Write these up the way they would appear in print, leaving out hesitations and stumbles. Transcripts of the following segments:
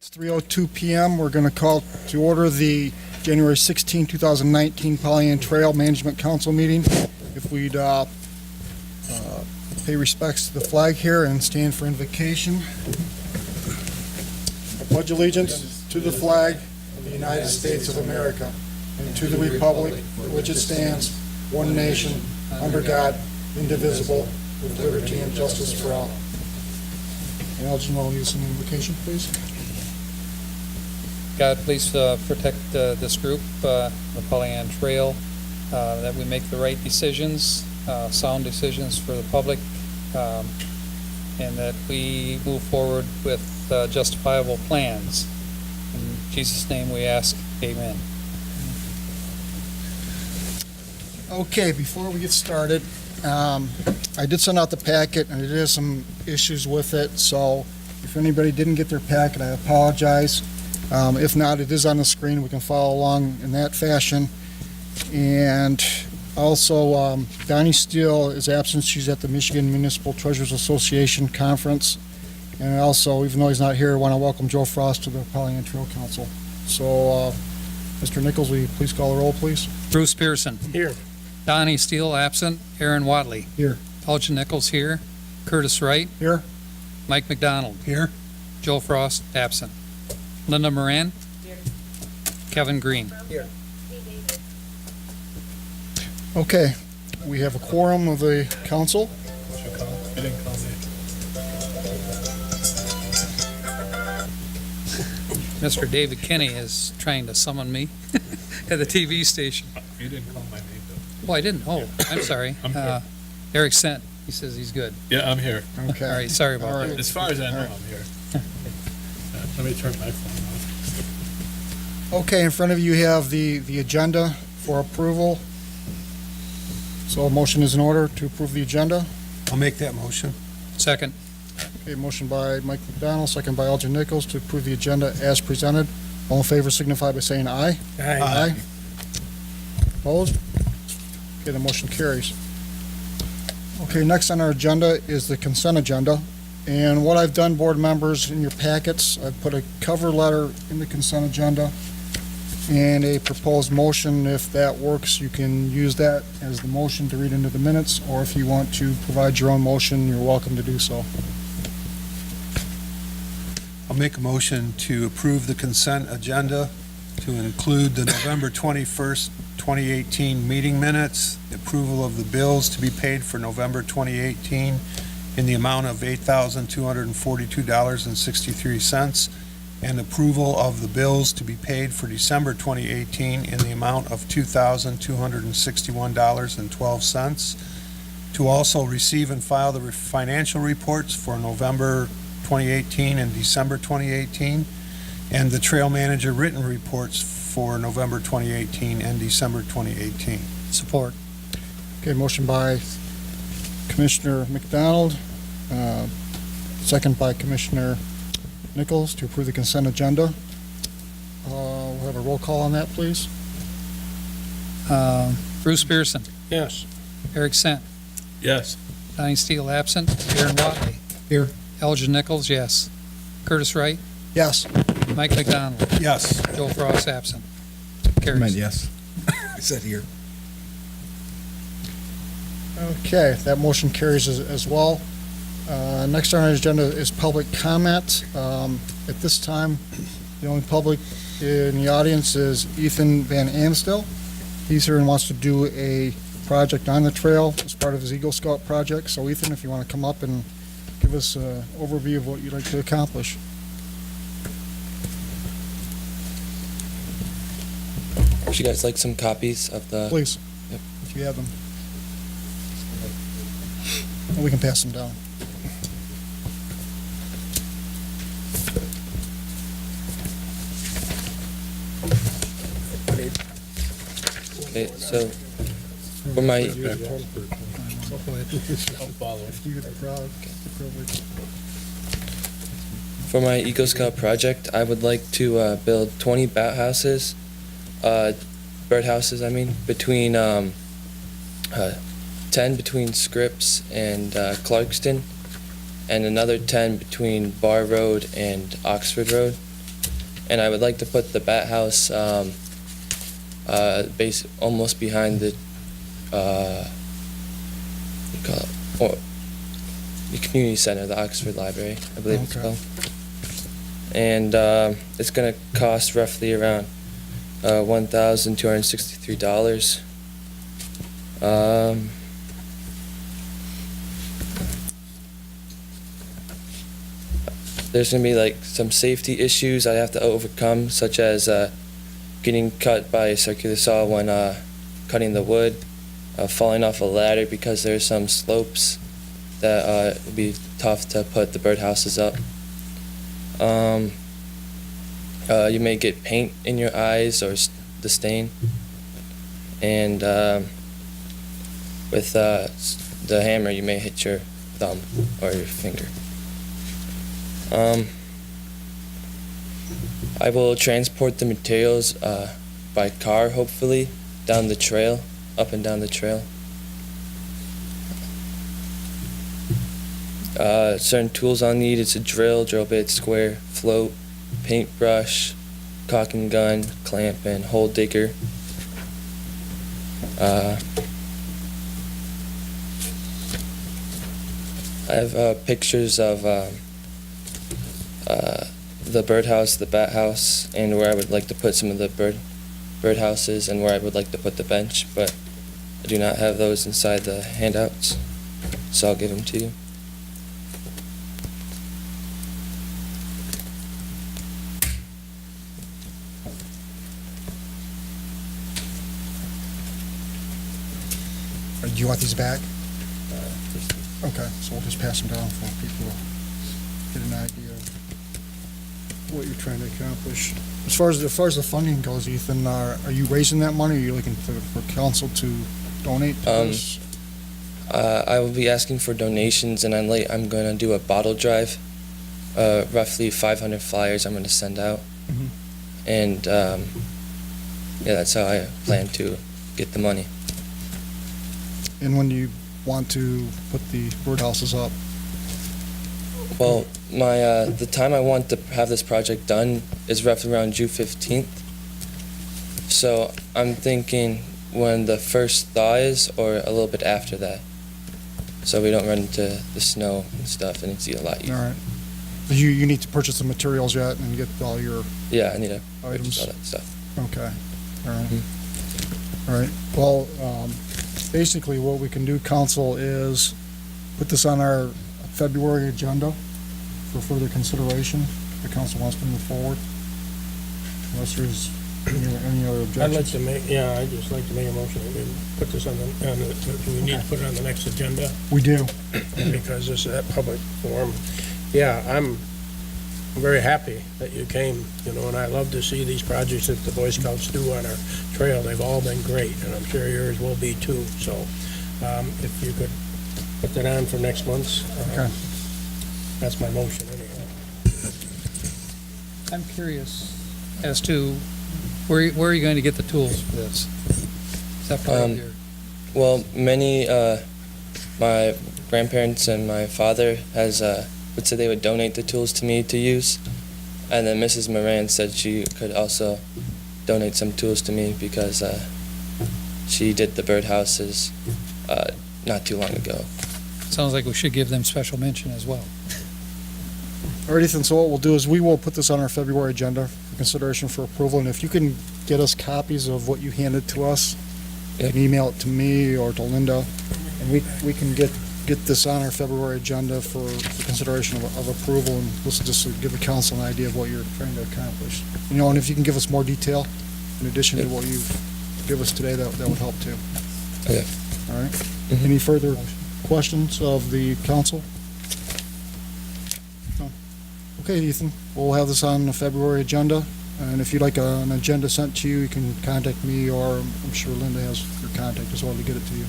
It's 3:02 p.m. We're going to call to order the January 16, 2019 Pollyanna Trail Management Council meeting. If we'd pay respects to the flag here and stand for invocation. I pledge allegiance to the flag of the United States of America and to the republic for which it stands, one nation, under God, indivisible, with liberty and justice for all. And Elgin will use some invocation, please. God, please protect this group, the Pollyanna Trail, that we make the right decisions, sound decisions for the public, and that we move forward with justifiable plans. In Jesus' name we ask, amen. Okay, before we get started, I did send out the packet, and it has some issues with it, so if anybody didn't get their packet, I apologize. If not, it is on the screen. We can follow along in that fashion. And also, Donnie Steele is absent. She's at the Michigan Municipal Treasurers Association Conference. And also, even though he's not here, I want to welcome Joe Frost to the Pollyanna Trail Council. So, Mr. Nichols, will you please call the roll, please? Bruce Pearson. Here. Donnie Steele, absent. Aaron Wadley. Here. Elgin Nichols here. Curtis Wright. Here. Mike McDonald. Here. Joe Frost, absent. Linda Moran. Here. Kevin Green. Here. Okay, we have a quorum of the council. You didn't call me. Mr. David Kinney is trying to summon me at the TV station. You didn't call my name, though. Oh, I didn't. Oh, I'm sorry. I'm here. Eric sent. He says he's good. Yeah, I'm here. Okay. All right, sorry about All right. that. As far as I know, All right. I'm here. Let me turn my phone off. Okay, in front of you have the agenda for approval. So a motion is in order to approve the agenda. I'll make that motion. Second. Okay, motion by Mike McDonald, second by Elgin Nichols to approve the agenda as presented. All in favor signify by saying aye. Aye. Opposed? Okay, the motion carries. Okay, next on our agenda is the consent agenda. And what I've done, board members, in your packets, I've put a cover letter in the consent agenda and a proposed motion. If that works, you can use that as the motion to read into the minutes, or if you want to provide your own motion, you're welcome to do so. I'll make a motion to approve the consent agenda to include the November 21st, 2018 meeting minutes, approval of the bills to be paid for November 2018 in the amount of $8,242.63, and approval of the bills to be paid for December 2018 in the amount of $2,261.12, to also receive and file the financial reports for November 2018 and December 2018, and the trail manager written reports for November 2018 and December 2018. Support. Okay, motion by Commissioner McDonald, second by Commissioner Nichols to approve the consent agenda. We'll have a roll call on that, please. Bruce Pearson. Yes. Eric Sent. Yes. Donnie Steele, absent. Aaron Wadley. Here. Elgin Nichols, yes. Curtis Wright. Yes. Mike McDonald. Yes. Joe Frost, absent. Carries. yes. I said here. Okay, that motion carries as well. Next on our agenda is public comment. At this time, the only public in the audience is Ethan Van Amstel. He's here and wants to do a project on the trail as part of his Eagle Scout project. So Ethan, if you want to come up and give us an overview of what you'd like to accomplish. Would you guys like some copies of the... Please, Yep. if you have them. And we can pass them down. Okay, so for my I'll follow. You're proud, privileged. for my Eagle Scout project, I would like to build 20 bat houses, birdhouses, I mean, between 10 between Scripps and Clarkston, and another 10 between Bar Road and Oxford Road. and I would like to put the bat house almost behind the what do you call it? Or the community center, the Oxford Library, I believe it's Okay. called. And it's going to cost roughly around $1,263. There's going to be like some safety issues I have to overcome, such as getting cut by a circular saw when cutting the wood, falling off a ladder because there's some slopes that would be tough to put the birdhouses up. You may get paint in your eyes or the stain, and with the hammer you may hit your thumb or your finger. I will transport the materials by car, hopefully, down the trail, up and down the trail. Certain tools I'll need, it's a drill bit, square, float, paintbrush, caulk and gun, clamp, and hole digger. I have pictures of the birdhouse, the bat house, and where I would like to put some of the birdhouses and where I would like to put the bench, but I do not have those inside the handouts, so I'll give them to you. Do you want these back? Okay, so we'll just pass them down for people to get an idea of what you're trying to accomplish. As far as the funding goes, Ethan, are you raising that money, or are you looking for council to donate to this? I will be asking for donations, and I'm going to do a bottle drive, roughly 500 flyers I'm going to send out. Mhm. And yeah, that's how I plan to get the money. And when do you want to put the birdhouses up? Well, the time I want to have this project done is roughly around June 15th. So I'm thinking when the first thaw is, or a little bit after that, so we don't run into the snow and stuff, and it's a lot All easier. right. You need to purchase the materials yet and get all your Yeah, I need to items? purchase all that stuff. Okay, all right. Mhm. All right, well, basically what we can do, council, is put this on our February agenda for further consideration. If the council wants to move forward, unless there's any other I'd like objections. to make, I'd just like to make a motion that we put this on the, we need to put it on the next agenda We do. because this is a public forum. Yeah, I'm very happy that you came, and I love to see these projects that the Boy Scouts do on our trail. They've all been great, and I'm sure yours will be too. So if you could put that on for next month's, Okay. that's my motion anyhow. I'm curious as to where are you going to get the tools for this? Is that part of your? Well, many, my grandparents and my father would say they would donate the tools to me to use. And then Mrs. Moran said she could also donate some tools to me because she did the birdhouses not too long ago. Sounds like we should give them special mention as well. All right, Ethan, so what we'll do is we will put this on our February agenda for consideration for approval, and if you can get us copies of what you handed to us, you can email it to me or to Linda, and we can get this on our February agenda for consideration of approval, and this will just give the council an idea of what you're trying to accomplish. And if you can give us more detail in addition to what you've given us today, that would help too. Okay. All right? Mhm. Any further questions of the council? No. Okay, Ethan, we'll have this on the February agenda, and if you'd like an agenda sent to you, you can contact me, or I'm sure Linda has your contact as well to get it to you.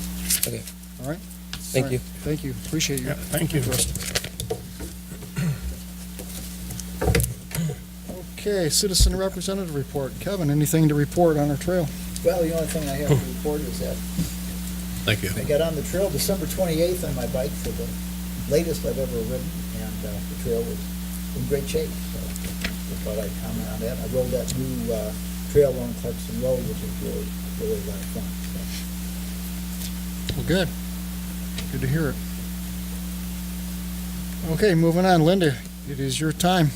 Okay. All right? Thank All you. right. Thank you. Appreciate you. Yeah, thank you. Okay, citizen representative report. Kevin, anything to report on our trail? Well, the only thing I have to report is that Thank you. I got on the trail December 28th on my bike for the latest I've ever ridden, and the trail was in great shape. So thought I'd comment on that. I rode that new trail on Clarkson Road, which is really, really a lot of fun. So. Well, good. Good to hear it. Okay, moving on. Linda, it is your time.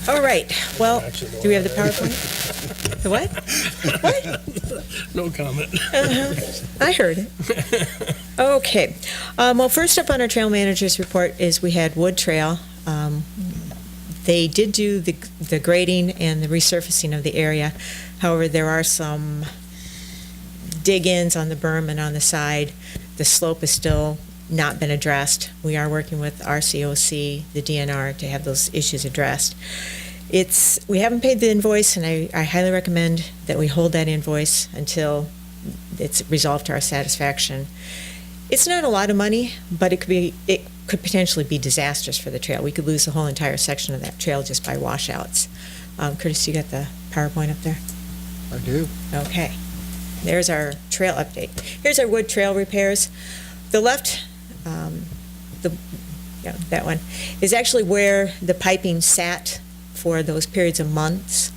All right, well, do we have the PowerPoint? The what? What? No comment. I heard it. Okay. Well, first up on our trail manager's report is we had Wood Trail. They did do the grading and the resurfacing of the area. However, there are some dig-ins on the berm and on the side. The slope is still not been addressed. We are working with RCOC, the DNR, to have those issues addressed. We haven't paid the invoice, and I highly recommend that we hold that invoice until it's resolved to our satisfaction. It's not a lot of money, but it could potentially be disastrous for the trail. We could lose the whole entire section of that trail just by washouts. Curtis, you got the PowerPoint up there? I do. Okay. There's our trail update. Here's our wood trail repairs. The left, that one, is actually where the piping sat for those periods of months.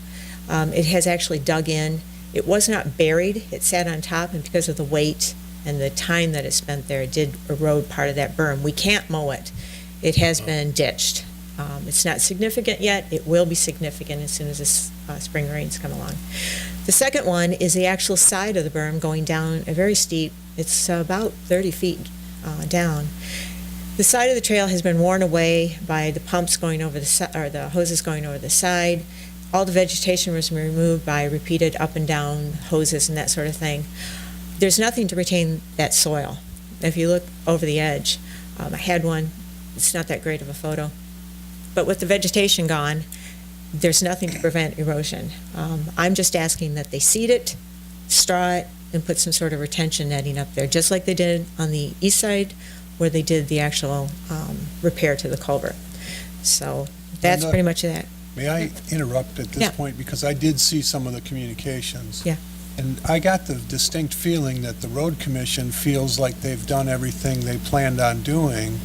It has actually dug in. It was not buried. It sat on top, and because of the weight and the time that it spent there, it did erode part of that berm. We can't mow it. It has been ditched. It's not significant yet. It will be significant as soon as the spring rains come along. The second one is the actual side of the berm going down a very steep, it's about 30 feet down. The side of the trail has been worn away by the pumps going over the hoses going over the side. All the vegetation was removed by repeated up and down hoses and that sort of thing. There's nothing to retain that soil. If you look over the edge, I had one, it's not that great of a photo, but with the vegetation gone, there's nothing to prevent erosion. I'm just asking that they seed it, straw it, and put some sort of retention netting up there, just like they did on the east side where they did the actual repair to the culvert. So that's pretty much that. May I interrupt at this Yeah. point? Because I did see some of the communications. Yeah. And I got the distinct feeling that the road commission feels like they've done everything they planned on doing.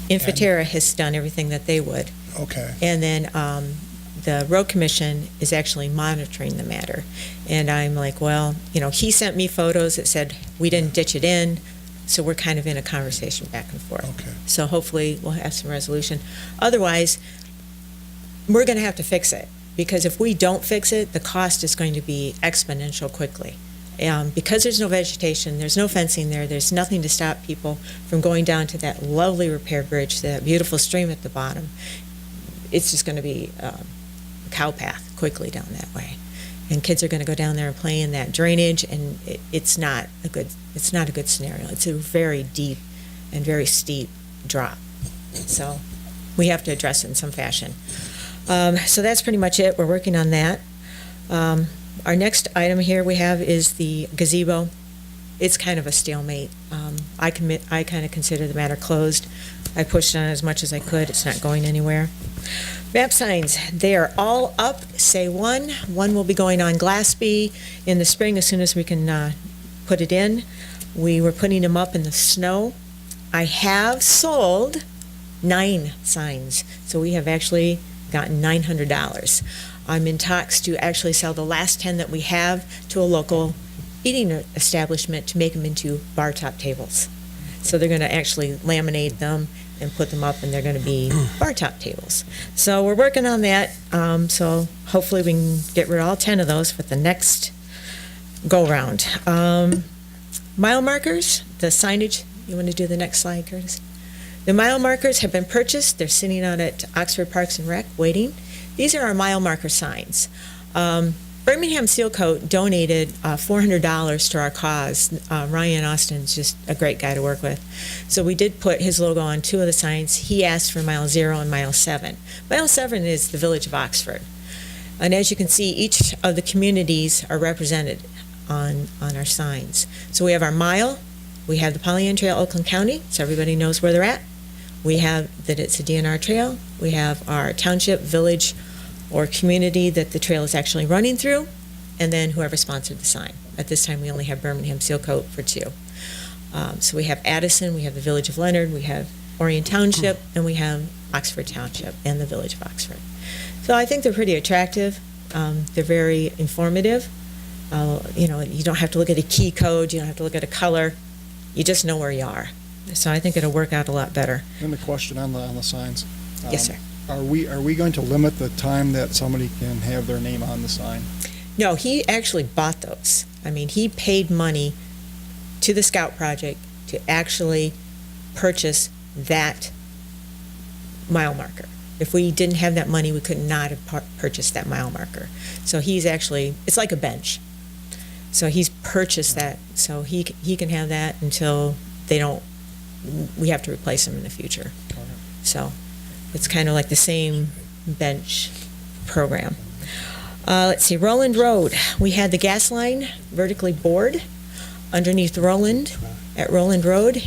Infoterra has done everything that they would. Okay. And then the road commission is actually monitoring the matter. And I'm like, well, he sent me photos that said we didn't ditch it in, so we're kind of in a conversation back and forth. Okay. So hopefully we'll have some resolution. Otherwise, we're going to have to fix it, because if we don't fix it, the cost is going to be exponential quickly. Because there's no vegetation, there's no fencing there, there's nothing to stop people from going down to that lovely repair bridge, that beautiful stream at the bottom. It's just going to be a cow path quickly down that way. And kids are going to go down there and play in that drainage, and it's not a good scenario. It's a very deep and very steep drop. So we have to address it in some fashion. So that's pretty much it. We're working on that. Our next item here we have is the gazebo. It's kind of a stalemate. I kind of consider the matter closed. I pushed on it as much as I could. It's not going anywhere. Map signs, they are all up, say one. One will be going on Glassby in the spring as soon as we can put it in. We were putting them up in the snow. I have sold 9 signs, so we have actually gotten $900. I'm in talks to actually sell the last 10 that we have to a local eating establishment to make them into bar top tables. So they're going to actually laminate them and put them up, and they're going to be bar top tables. So we're working on that. So hopefully we can get rid of all 10 of those for the next go-round. Mile markers, the signage. You want to do the next slide, Curtis? The mile markers have been purchased. They're sitting out at Oxford Parks and Rec waiting. These are our mile marker signs. Birmingham Seal Coat donated $400 to our cause. Ryan Austin's just a great guy to work with. So we did put his logo on 2 of the signs. He asked for Mile 0 and Mile 7. Mile 7 is the village of Oxford. And as you can see, each of the communities are represented on our signs. So we have our mile, we have the Pollyanna Trail, Oakland County, so everybody knows where they're at. We have that it's a DNR trail. We have our township, village, or community that the trail is actually running through, and then whoever sponsored the sign. At this time, we only have Birmingham Seal Coat for 2. So we have Addison, we have the Village of Leonard, we have Orion Township, and we have Oxford Township and the Village of Oxford. So I think they're pretty attractive. They're very informative. You know, you don't have to look at a key code, you don't have to look at a color, you just know where you are. So I think it'll work out a lot better. And the question on the signs. Yes, sir. Are we going to limit the time that somebody can have their name on the sign? No, he actually bought those. I mean, he paid money to the Scout Project to actually purchase that mile marker. If we didn't have that money, we could not have purchased that mile marker. So he's actually, it's like a bench. So he's purchased that, so he can have that until we have to replace them in the future. So it's kind of like the same bench program. Let's see, Roland Road. We had the gas line vertically bored underneath Roland, at Roland Road.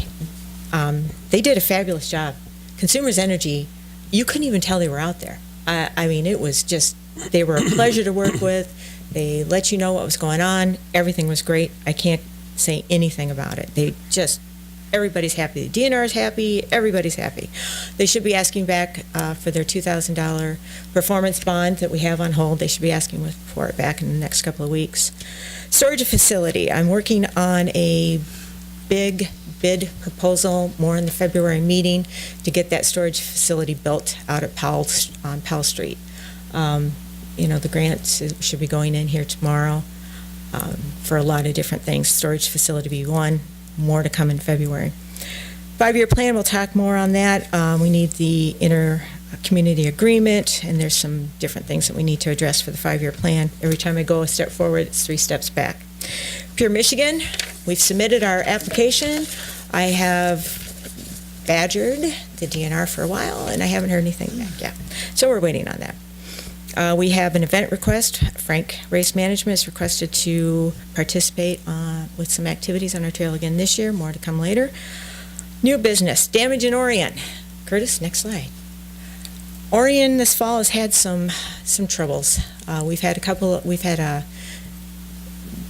They did a fabulous job. Consumers Energy, you couldn't even tell they were out there. I mean, it was just, they were a pleasure to work with. They let you know what was going on. Everything was great. I can't say anything about it. Everybody's happy. The DNR is happy. Everybody's happy. They should be asking back for their $2,000 performance bond that we have on hold. They should be asking for it back in the next couple of weeks. Storage facility. I'm working on a big bid proposal more in the February meeting to get that storage facility built out at on Powell Street. You know, the grants should be going in here tomorrow for a lot of different things. Storage facility be one. More to come in February. 5-year plan, we'll talk more on that. We need the inter-community agreement, and there's some different things that we need to address for the 5-year plan. Every time I go a step forward, it's 3 steps back. Pure Michigan, we've submitted our application. I have badgered the DNR for a while, and I haven't heard anything back yet. So we're waiting on that. We have an event request. Frank Race Management has requested to participate with some activities on our trail again this year. More to come later. New business, damage in Orion. Curtis, next slide. Orion this fall has had some troubles. We've had a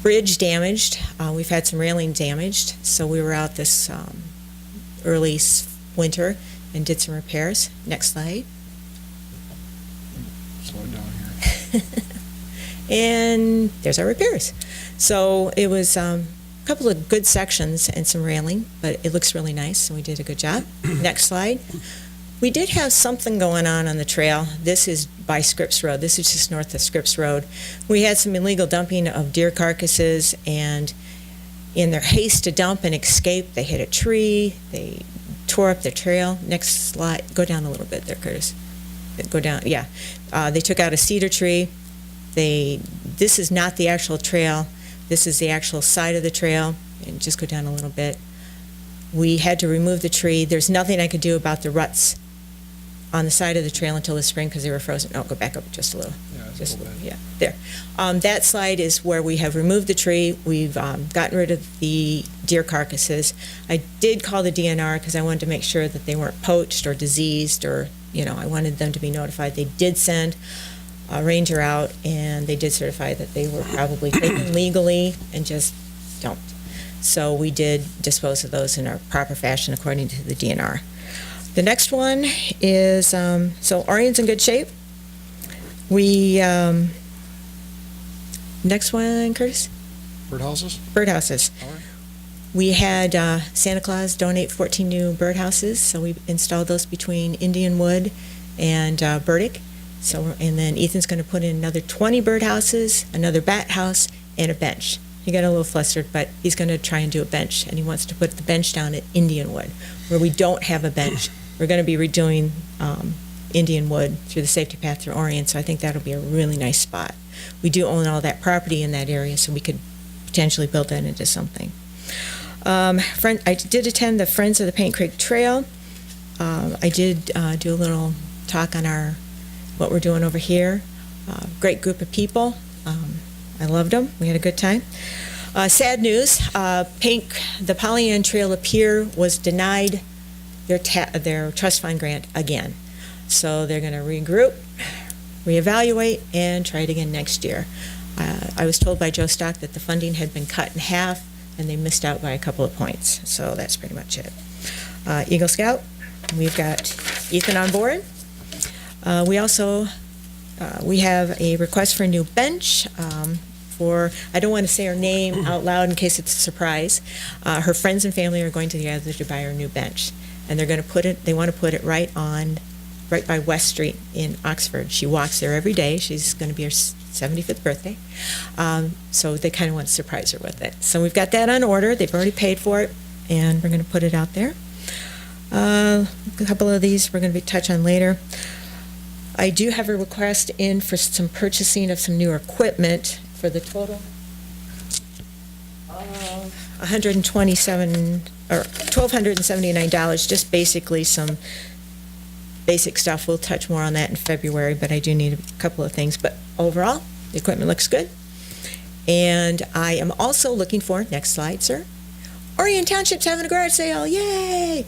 bridge damaged. We've had some railing damaged. So we were out this early winter and did some repairs. Next slide. Slow down here. And there's our repairs. So it was a couple of good sections and some railing, but it looks really nice, and we did a good job. Next slide. We did have something going on the trail. This is by Scripps Road. This is just north of Scripps Road. We had some illegal dumping of deer carcasses, and in their haste to dump and escape, they hit a tree. They tore up the trail. Next slide. Go down a little bit there, Curtis. Go down, yeah. They took out a cedar tree. This is not the actual trail. This is the actual side of the trail. And just go down a little bit. We had to remove the tree. There's nothing I could do about the ruts on the side of the trail until the spring because they were frozen. Oh, go back up just a little. Just a little, yeah, there. That slide is where we have removed the tree. We've gotten rid of the deer carcasses. I did call the DNR because I wanted to make sure that they weren't poached or diseased, or, you know, I wanted them to be notified. They did send a ranger out, and they did certify that they were probably taken legally and just dumped. So we did dispose of those in our proper fashion according to the DNR. The next one is, so Orion's in good shape. We, next one, Curtis? Birdhouses? Birdhouses. All right. We had Santa Claus donate 14 new birdhouses, so we installed those between Indian Wood and Burdick. So, and then Ethan's going to put in another 20 birdhouses, another bat house, and a bench. He got a little flustered, but he's going to try and do a bench, and he wants to put the bench down at Indian Wood, where we don't have a bench. We're going to be redoing Indian Wood through the safety path through Orion, so I think that'll be a really nice spot. We do own all that property in that area, so we could potentially build that into something. I did attend the Friends of the Paint Creek Trail. I did do a little talk on what we're doing over here. Great group of people. I loved them. We had a good time. Sad news, the Pollyanna Trail up here was denied their trust fund grant again. So they're going to regroup, reevaluate, and try it again next year. I was told by Joe Stock that the funding had been cut in half. and they missed out by a couple of points. So that's pretty much it. Eagle Scout, we've got Ethan on board. We also, we have a request for a new bench for, I don't want to say her name out loud in case it's a surprise. Her friends and family are going together to buy her a new bench. And they're going to put it, they want to put it right by West Street in Oxford. She walks there every day. She's going to be her 75th birthday. So they kind of want to surprise her with it. So we've got that on order. They've already paid for it, and we're going to put it out there. A couple of these we're going to touch on later. I do have a request in for some purchasing of some new equipment for the total of $1,279, just basically some basic stuff. We'll touch more on that in February, but I do need a couple of things. But overall, the equipment looks good. And I am also looking for, next slide, sir, Orion Township's having a garage sale, yay!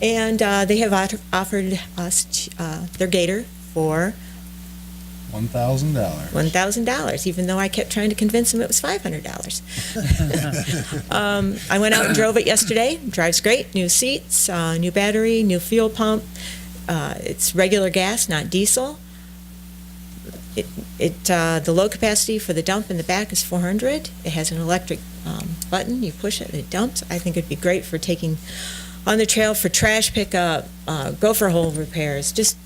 And they have offered us their gator for $1,000. $1,000, even though I kept trying to convince them it was $500. I went out and drove it yesterday. Drives great. New seats, new battery, new fuel pump. It's regular gas, not diesel. The load capacity for the dump in the back is 400. It has an electric button. You push it and it dumps. I think it'd be great for taking on the trail for trash pickup, gopher hole repairs. Just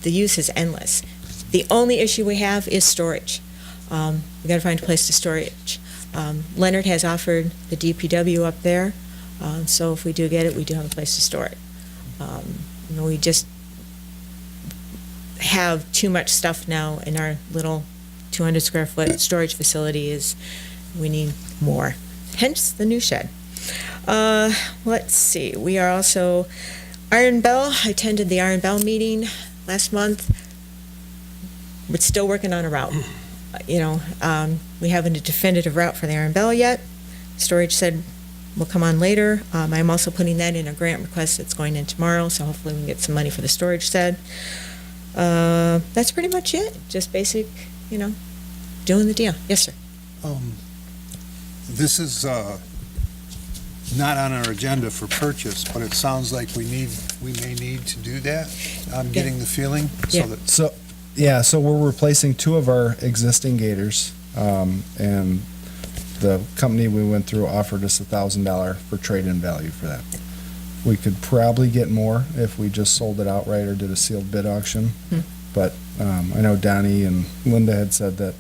the use is endless. The only issue we have is storage. We got to find a place to store it. Leonard has offered the DPW up there, so if we do get it, we do have a place to store it. We just have too much stuff now in our little 200 square foot storage facility. We need more. Hence the new shed. Let's see. We are also Iron Bell. I attended the Iron Bell meeting last month. We're still working on a route. We haven't a definitive route for the Iron Bell yet. Storage said will come on later. I'm also putting that in a grant request that's going in tomorrow, so hopefully we can get some money for the storage shed. That's pretty much it. Just basic, doing the deal. Yes, sir. This is not on our agenda for purchase, but it sounds like we may need to do that. I'm getting the feeling. So we're replacing 2 of our existing gators, and the company we went through offered us $1,000 for trade-in value for that. We could probably get more if we just sold it outright or did a sealed bid auction. But I know Donnie and Linda had said that,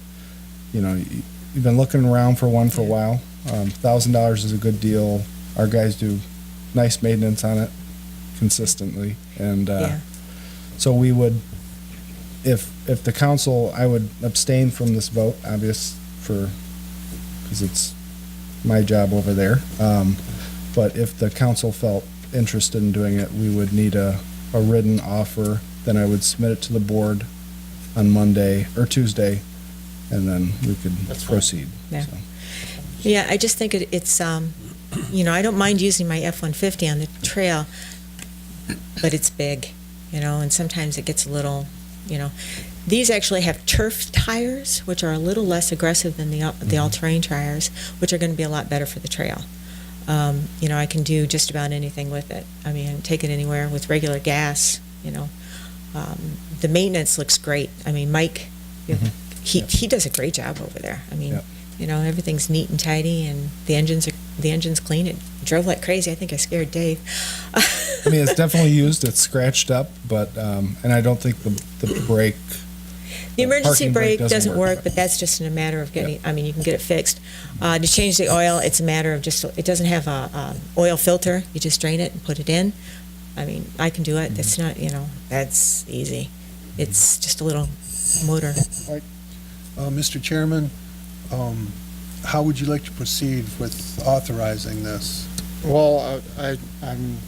you've been looking around for one for a while. $1,000 is a good deal. Our guys do nice maintenance on it consistently. And so we would, if the council, I would abstain from this vote, because it's my job over there. But if the council felt interested in doing it, we would need a written offer. Then I would submit it to the board on Monday or Tuesday, and then we could proceed. Yeah. So. Yeah, I just think it's, I don't mind using my F-150 on the trail, but it's big, and sometimes it gets a little, These actually have turf tires, which are a little less aggressive than the all-terrain tires, which are going to be a lot better for the trail. I can do just about anything with it. I mean, take it anywhere with regular gas, The maintenance looks great. I mean, Mike, he does a great job over there. I mean, everything's neat and tidy, and the engine's clean. It drove like crazy. I think I scared Dave. I mean, it's definitely used. It's scratched up, but and I don't think the brake. The emergency parking brake brake doesn't doesn't work, but that's just a matter of getting. I mean, you can get it fixed. To change the oil, it's a matter of just. It doesn't have a oil filter. You just drain it and put it in. I mean, I can do it. That's not. That's easy. It's just a little motor. Mr. Chairman, how would you like to proceed with authorizing this? Well, I'm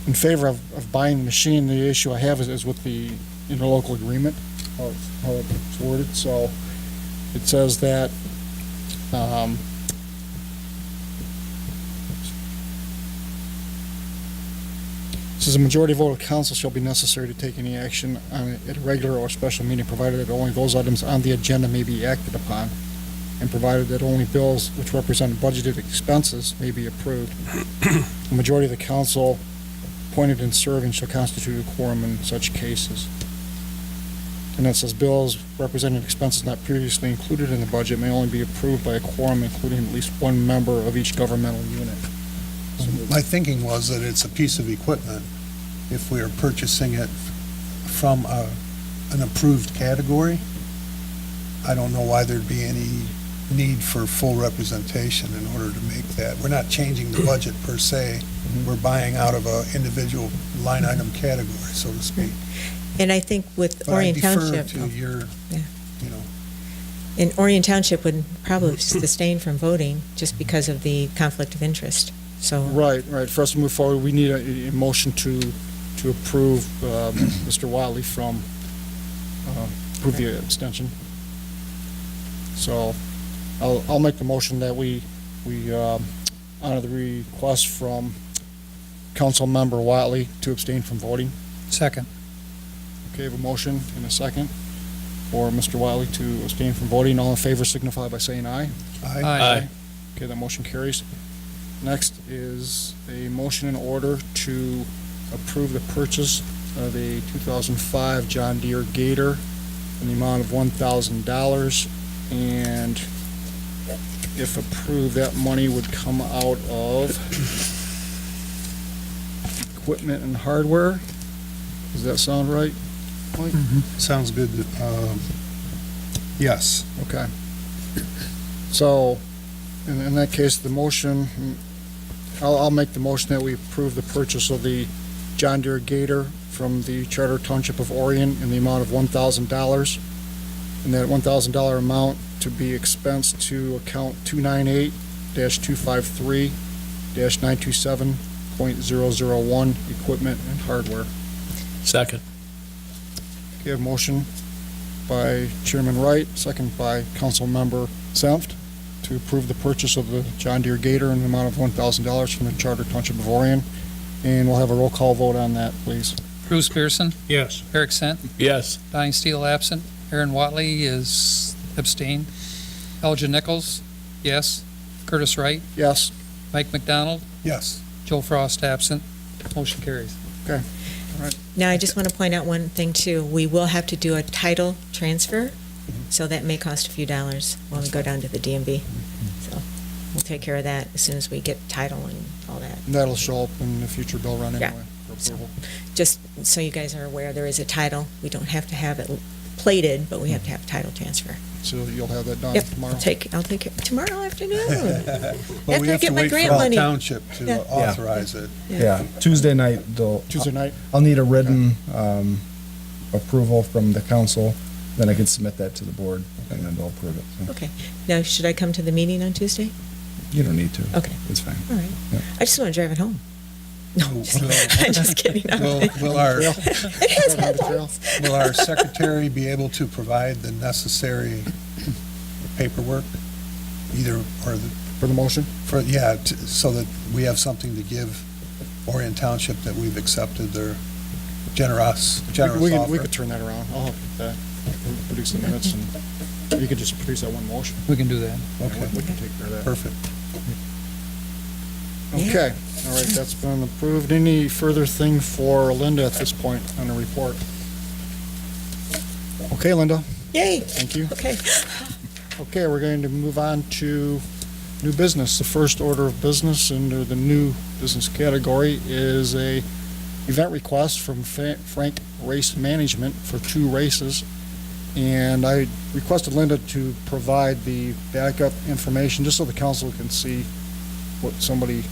in favor of buying the machine. The issue I have is with the interlocal agreement, how it's worded. So it says that it says a majority vote of council shall be necessary to take any action on it at a regular or special meeting, provided that only those items on the agenda may be acted upon. and provided that only bills which represent budgeted expenses may be approved. The majority of the council appointed and serving shall constitute a quorum in such cases. And it says bills representing expenses not previously included in the budget may only be approved by a quorum including at least one member of each governmental unit. My thinking was that it's a piece of equipment. If we are purchasing it from an approved category, I don't know why there'd be any need for full representation in order to make that. We're not changing the budget per se. We're buying out of a individual line item category, so to speak. And I think with But I Orion defer Township, to your, Yeah. you know, and Orion Township would probably sustain from voting just because of the conflict of interest. So, Right. For us to move forward, we need a motion to approve Mr. Wiley from, approve the extension. So I'll make the motion that we honor the request from Council Member Watley to abstain from voting. Second. Okay, I have a motion and a second for Mr. Wiley to abstain from voting. All in favor signify by saying aye. Aye. Okay, that motion carries. Next is a motion in order to approve the purchase of a 2005 John Deere Gator in the amount of $1,000. And if approved, that money would come out of equipment and hardware. Does that sound right, Mike? sounds good. Yes. Okay. So, in that case, the motion, I'll make the motion that we approve the purchase of the John Deere Gator from the Charter Township of Orion in the amount of $1,000. And that $1,000 amount to be expensed to account 298-253-927.001, equipment and hardware. Second. Okay, a motion by Chairman Wright, second by Council Member Senft, to approve the purchase of the John Deere Gator in the amount of $1,000 from the Charter Township of Orion. And we'll have a roll call vote on that, please. Bruce Pearson, Yes. Eric Sant, Yes. Donnie Steele absent, Aaron Watley is abstained, Elgin Nichols, yes, Curtis Wright, Yes. Mike McDonald, Yes. Joe Frost absent, motion carries. now I just want to point out one thing too. We will have to do a title transfer, so that may cost a few dollars when we go down to the DMV. So we'll take care of that as soon as we get title and all that. And that'll show up in the future bill run Yeah. anyway for approval. Just so you guys are aware, there is a title. We don't have to have it plated, but we have to have title transfer. So you'll have that done Yep, tomorrow? I'll take it tomorrow afternoon. Well, After we I have get to my wait grant for the money. township to Yeah. authorize it. Yeah, Tuesday night, Tuesday night? I'll need a written approval from the council, then I can submit that to the board, and then they'll approve it. So Okay. Now, should I come to the meeting on Tuesday? you don't need to. Okay. It's fine. All right. Yeah. I just want to drive it home. No, I'm just kidding. Will our It has headlights. Will our secretary be able to provide the necessary paperwork, either, or For the motion? so that we have something to give Orion Township that we've accepted their generous We offer? could turn that around. I'll help with that. We'll produce the minutes and you could just produce that one motion. We can do that. Okay, We can take care of that. perfect. Okay, all right, that's been approved. Any further thing for Linda at this point on the report? Okay, Linda, Yay. thank you. Okay. Okay, we're going to move on to new business. The first order of business under the new business category is a event request from Frank Race Management for 2 races. And I requested Linda to provide the backup information, just so the council can see what somebody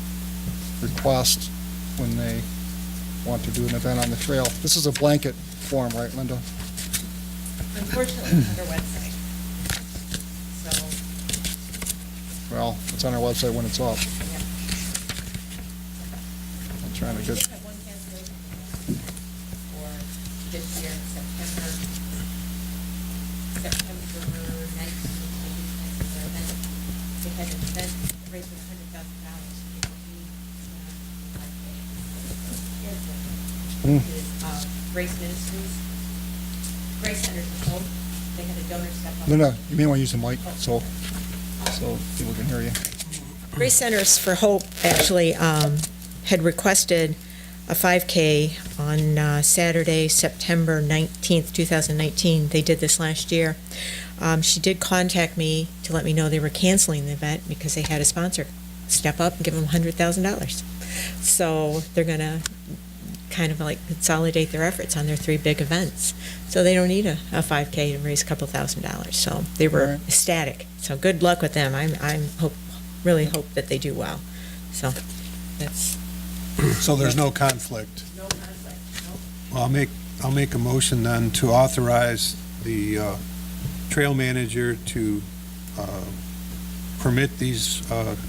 requests when they want to do an event on the trail. This is a blanket form, right, Linda? Unfortunately, it's on their website. So, Well, it's on our website when it's up. I'm trying to we get, did have one cancellation for this year, September 19th. They had an event raised $100,000. Race Ministries, Grace Centers of Hope, They had a donor step up. Linda, you may want to use the mic, so people can hear you. Grace Centers for Hope actually had requested a 5K on Saturday, September 19th, 2019. They did this last year. She did contact me to let me know they were canceling the event because they had a sponsor step up and give them $100,000. So they're going to kind of like consolidate their efforts on their 3 big events. So they don't need a 5K to raise a couple $1,000s. So they were Right. ecstatic. So good luck with them. I'm really hope that they do well. So that's So there's no conflict. no conflict. Well, I'll make a motion then to authorize the trail manager to permit these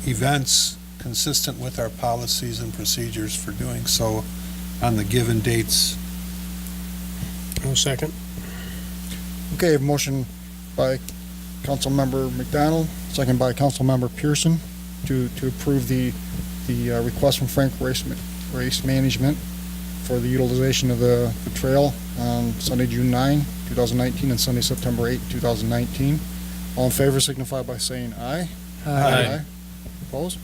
events consistent with our policies and procedures for doing so on the given dates. I'll second. Okay, a motion by Councilmember McDonald, second by Councilmember Pearson to approve the request from Frank Race Management for the utilization of the trail on Sunday, June 9, 2019, and Sunday, September 8, 2019. All in favor signify by saying aye. Aye. Opposed?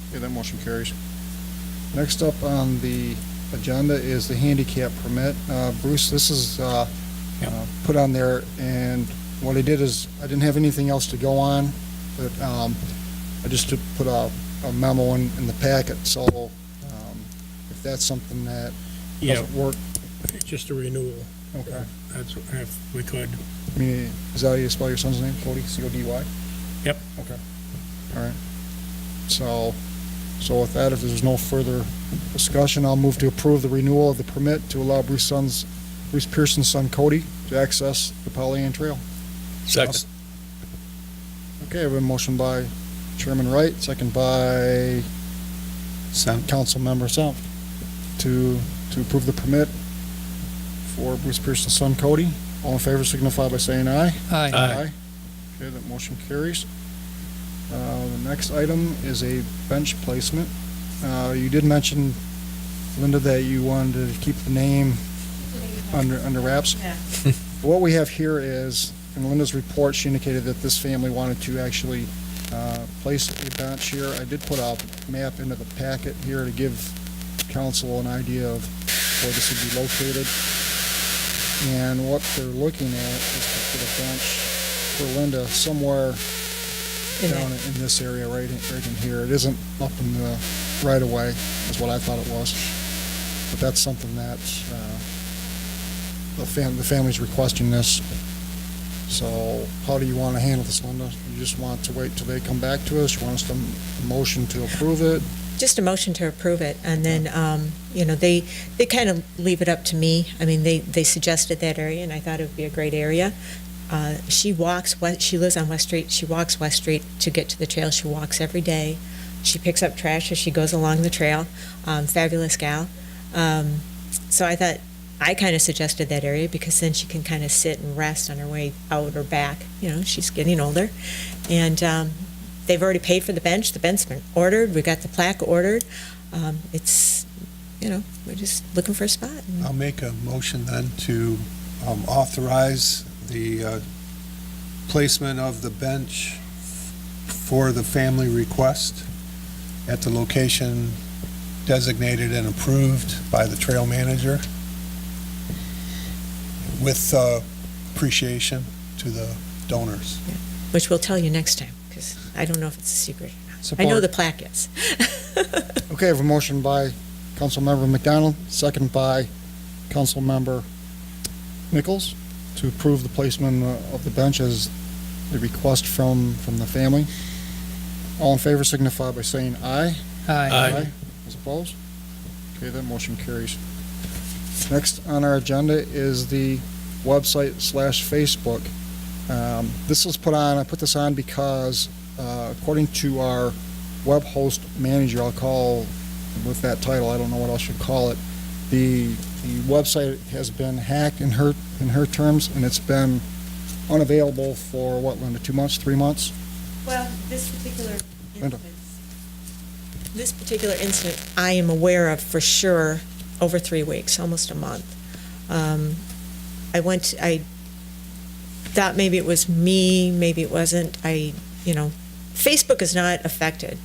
Okay, that motion carries. Next up on the agenda is the handicap permit. Bruce, this is put on there, and what I did is, I didn't have anything else to go on, but I just put a memo in the packet, so if that's something that Yeah, doesn't work, it's just a renewal. okay. That's, if we could. I mean, is that how you spell your son's name, Cody, C-O-D-Y? Yep. Okay, all right. So with that, if there's no further discussion, I'll move to approve the renewal of the permit to allow Bruce Pearson's son Cody to access the Pollyanna Trail. Second. Okay, I have a motion by Chairman Wright, second by Councilmember South to approve the permit for Bruce Pearson's son Cody. All in favor signify by saying aye. Aye. Okay, that motion carries. The next item is a bench placement. You did mention, Linda, that you wanted to keep the name under wraps. Yeah. What we have here is, in Linda's report, she indicated that this family wanted to actually place a bench here. I did put a map into the packet here to give council an idea of where this would be located. And what they're looking at is to put a bench for Linda somewhere down in this area, right in here. It isn't up in the right of way, is what I thought it was. But that's something that the family's requesting this. So how do you want to handle this, Linda? You just want to wait till they come back to us? You want us to motion to approve it? Just a motion to approve it, and then, they kind of leave it up to me. I mean, they suggested that area, and I thought it would be a great area. She lives on West Street, she walks West Street to get to the trail, she walks every day. She picks up trash as she goes along the trail, fabulous gal. So I thought, I kind of suggested that area because then she can kind of sit and rest on her way out or back. She's getting older. And they've already paid for the bench been ordered, we got the plaque ordered. It's, we're just looking for a spot. I'll make a motion then to authorize the placement of the bench for the family request at the location designated and approved by the trail manager with appreciation to the donors. Which we'll tell you next time, because I don't know if it's a secret or not. I Support. know the plaque is. Okay, I have a motion by Councilmember McDonald, second by Councilmember Nichols to approve the placement of the bench as a request from the family. All in favor signify by saying aye. Aye. As opposed? Okay, that motion carries. Next on our agenda is the website/Facebook. This was I put this on because according to our web host manager, I'll call with that title, I don't know what else you'd call it, the website has been hacked in her terms, and it's been unavailable for what, Linda, 2 months, 3 months? Well, this Linda. particular incident, I am aware of for sure over 3 weeks, almost a month. I thought maybe it was me, maybe it wasn't. Facebook is not affected.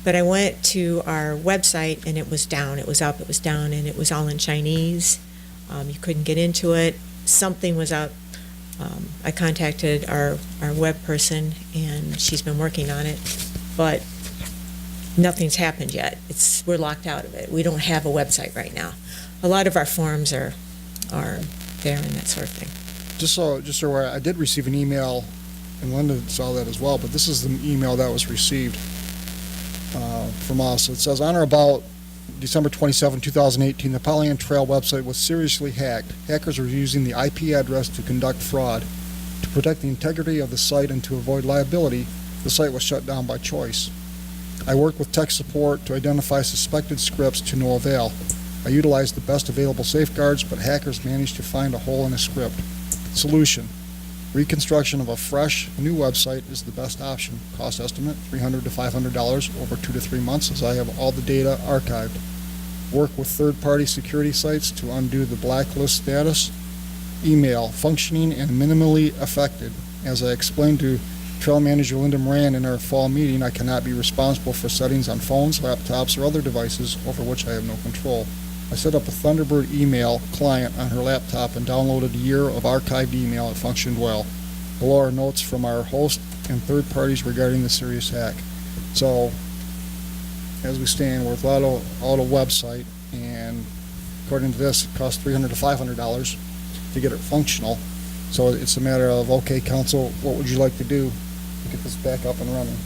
But I went to our website and it was down. It was up, it was down, and it was all in Chinese. You couldn't get into it. Something was up. I contacted our web person, and she's been working on it, but nothing's happened yet. We're locked out of it. We don't have a website right now. A lot of our forms are there and that sort of thing. Just so I did receive an email, and Linda saw that as well, but this is the email that was received from us. It says, on or about December 27, 2018, the Pollyanna Trail website was seriously hacked. Hackers were using the IP address to conduct fraud. To protect the integrity of the site and to avoid liability, the site was shut down by choice. I worked with tech support to identify suspected scripts to no avail. I utilized the best available safeguards, but hackers managed to find a hole in a script. Solution: reconstruction of a fresh, new website is the best option. Cost estimate, $300 to $500 over 2 to 3 months, as I have all the data archived. Work with third-party security sites to undo the blacklist status. Email, functioning and minimally affected. As I explained to Trail Manager Linda Moran in our fall meeting, I cannot be responsible for settings on phones, laptops, or other devices over which I have no control. I set up a Thunderbird email client on her laptop and downloaded a year of archived email. It functioned well. Below are notes from our host and third parties regarding the serious hack. So, as we stand, we're without a website, and according to this, it costs $300 to $500 to get it functional. So it's a matter of, okay, council, what would you like to do to get this back up and running?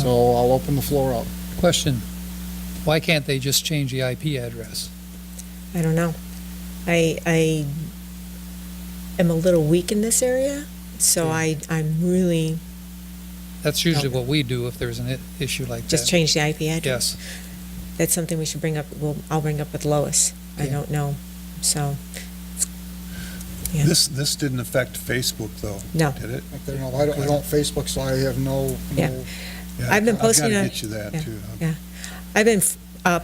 So I'll open the floor up. Question, why can't they just change the IP address? I don't know. I am a little weak in this area, so I'm really That's usually what we do if there's an issue like that. just change the IP address. Yes. That's something we should bring up. I'll bring up with Lois. I Okay. don't know. So, yeah. This didn't affect Facebook, though, No. did it? Okay, no, I don't Facebook, so I have no. Yeah. I've been posting I've got on- to get you that, yeah, too. yeah. I've been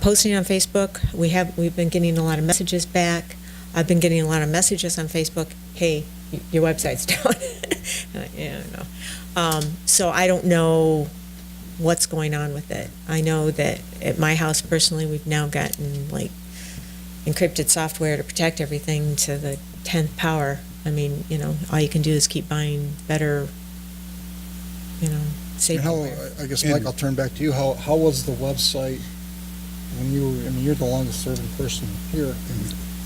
posting on Facebook. We've been getting a lot of messages back. I've been getting a lot of messages on Facebook. Hey, your website's down. Yeah, I know. So I don't know what's going on with it. I know that at my house personally, we've now gotten like encrypted software to protect everything to the 10th power. I mean, all you can do is keep buying better, safe hardware. I guess, Mike, I'll turn back to you. How was the website when you're the longest serving person here?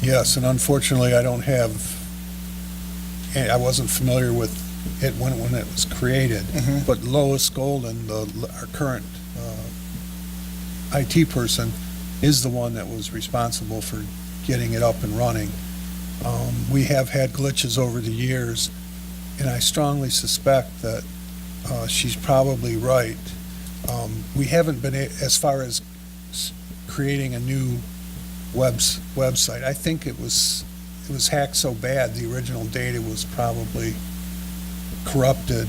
Yes, and unfortunately, I wasn't familiar with it when it was created. Mhm. But Lois Golden, our current IT person, is the one that was responsible for getting it up and running. We have had glitches over the years, and I strongly suspect that she's probably right. We haven't been, as far as creating a new website, I think it was hacked so bad, the original data was probably corrupted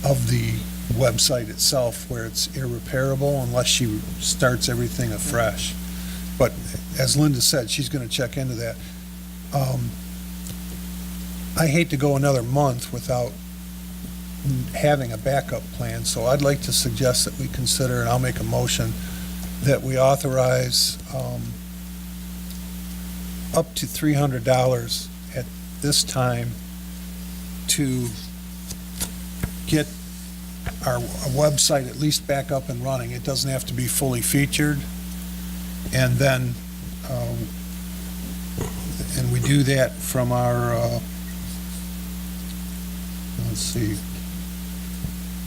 of the website itself, where it's irreparable unless she starts everything afresh. But as Linda said, she's going to check into that. I hate to go another month without having a backup plan, so I'd like to suggest that we consider, and I'll make a motion, that we authorize up to $300 at this time to get our website at least back up and running. It doesn't have to be fully featured. And then, and we do that from our, let's see,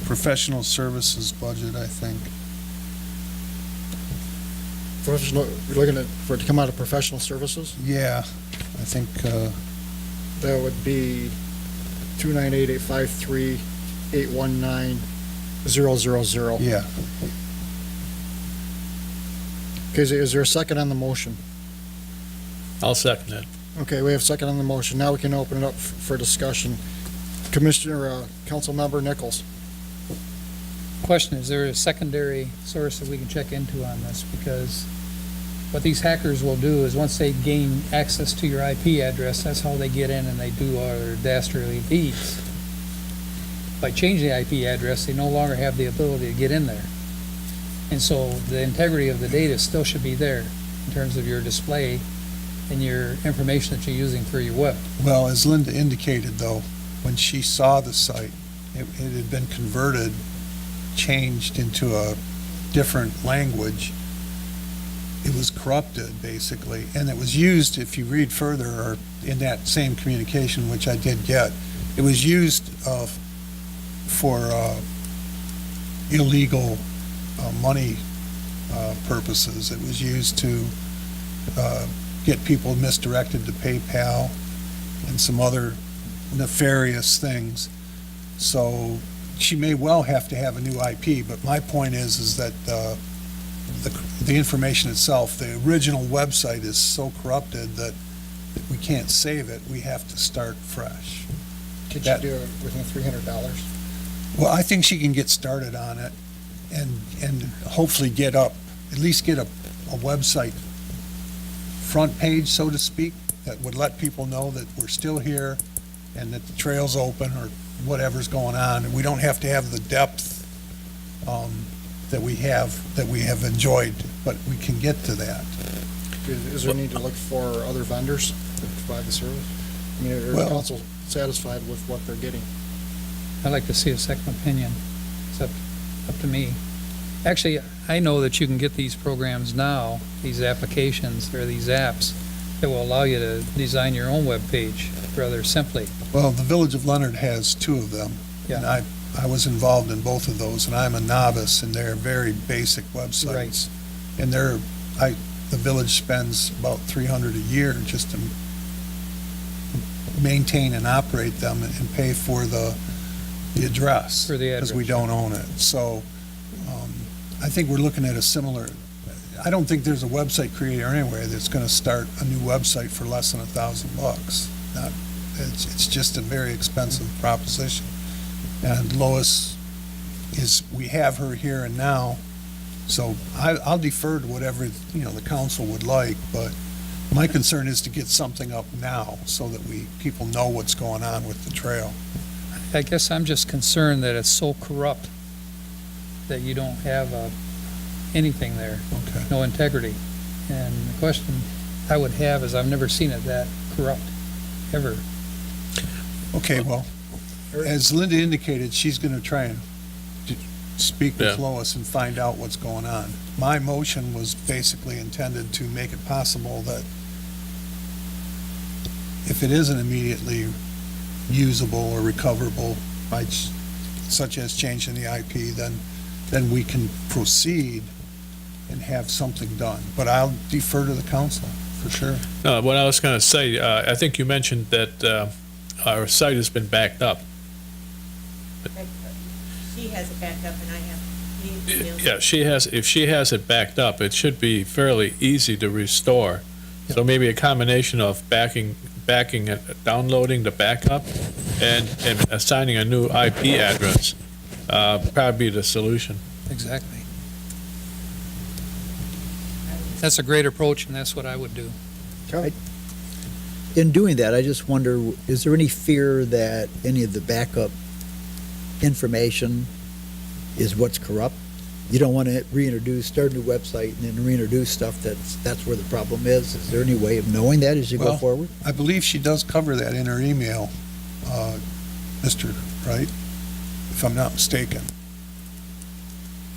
professional services budget, I think. Professional, you're looking for it to come out of professional services? Yeah, I think, That would be 298-853-819-000. yeah. Okay, is there a second on the motion? I'll second it. Okay, we have a second on the motion. Now we can open it up for discussion. Commissioner, Councilmember Nichols. Question, is there a secondary source that we can check into on this? Because what these hackers will do is once they gain access to your IP address, that's how they get in and they do all their dastardly deeds. By changing the IP address, they no longer have the ability to get in there. And so the integrity of the data still should be there in terms of your display and your information that you're using for your web. Well, as Linda indicated, though, when she saw the site, it had been converted, changed into a different language. It was corrupted, basically, and it was used, if you read further, or in that same communication, which I did get, it was used for illegal money purposes. It was used to get people misdirected to PayPal and some other nefarious things. So she may well have to have a new IP, but my point is that the information itself, the original website is so corrupted that we can't save it. We have to start fresh. Could you do it within $300? Well, I think she can get started on it and hopefully at least get a website front page, so to speak, that would let people know that we're still here and that the trail's open or whatever's going on. And we don't have to have the depth that we have enjoyed, but we can get to that. Is there a need to look for other vendors to provide the service? I mean, are the Well- council satisfied with what they're getting? I'd like to see a second opinion. It's up to me. Actually, I know that you can get these programs now, these applications or these apps that will allow you to design your own web page rather simply. Well, the Village of Leonard has two of them. Yeah. And I was involved in both of those, and I'm a novice in their very basic websites. Right. And the village spends about $300 a year just to maintain and operate them and pay for the address. For the Because we address, don't own it. So I think we're looking at a similar, I don't think there's a website creator anywhere that's going to start a new website for less than $1,000. It's just a very expensive proposition. And Lois we have her here and now, so I'll defer to whatever, the council would like, but my concern is to get something up now so that people know what's going on with the trail. I guess I'm just concerned that it's so corrupt that you don't have anything there, Okay. no integrity. And the question I would have is I've never seen it that corrupt, ever. Okay, well, as Linda indicated, she's going to try and speak with Yeah. Lois and find out what's going on. My motion was basically intended to make it possible that if it isn't immediately usable or recoverable such as changing the IP, then we can proceed and have something done. But I'll defer to the council, for sure. No, what I was going to say, I think you mentioned that our site has been backed up. She has it backed up and I have. Yeah, if she has it backed up, it should be fairly easy to restore. So maybe a combination of backing it, downloading the backup, and assigning a new IP address, probably the solution. Exactly. That's a great approach, and that's what I would do. In doing that, I just wonder, is there any fear that any of the backup information is what's corrupt? You don't want to start a new website and then reintroduce stuff that's where the problem is. Is there any way of knowing that as you go Well, forward? I believe she does cover that in her email, Mr. Wright, if I'm not mistaken.